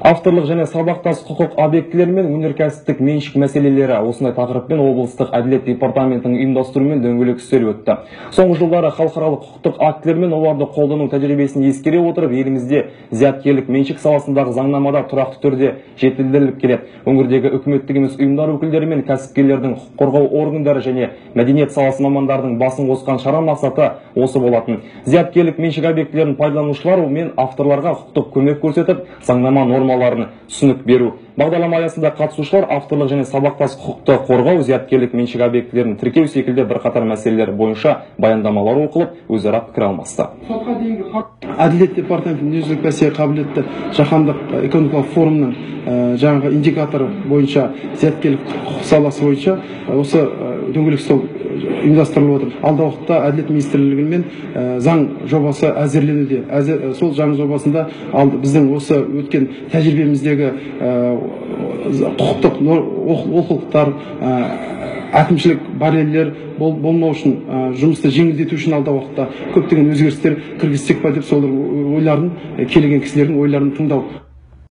Авторлық және сабақтас құқық объектілері мен өнеркәсіптік меншік мәселелері осындай тақырыппен облыстық әділет департаментінің ұйымдастыруымен дөңгелек үстел өтті. Соңғы жылдары халықаралық құқықтық актілер мен оларды қолдану тәжірибесін ескере отырып, елімізде зияткерлік меншік саласындағы заңнамада тұрақты түрде жетілдіріліп келеді. Өңірдегі үкіметтік емес ұйымдар өкілдері мен кәсіпкерлердің құқық қорғау органдары және мәдениет саласы мамандардың басын қосқан шара мақсаты осы болатын. Зияткерлік меншік объектілерін пайдаланушылар мен авторларға құқықтық көмек көрсетіп, заңнама нормаларын түсінік беру. Бағдарлама аясында қатысушылар авторлық және сабақтас құқықты қорғау, зияткерлік меншік объектілерін тіркеу секілді бірқатар мәселелер бойынша баяндамалар оқылып, өзара пікір алмасты. Әділет департаментінің дүниежүзілік бәсекеге қабілетті жаһандық экономикалық форумның жаңағы индикаторы бойынша, зияткерлік құқық саласы бойынша осы дөңгелек стол ұйымдастырылып отыр. Алдағы уақытта Әділет министрлігімен заң жобасы әзірленуде. Сол заң жобасында біздің осы өткен тәжірибеміздегі құқықтық олқылықтар, әкімшілік барьерлер болмау үшін, жұмысты жеңілдету үшін алдағы уақытта көптеген өзгерістер кіргізсек па деп, сол ойларын, келген кісілердің ойларын тыңдау.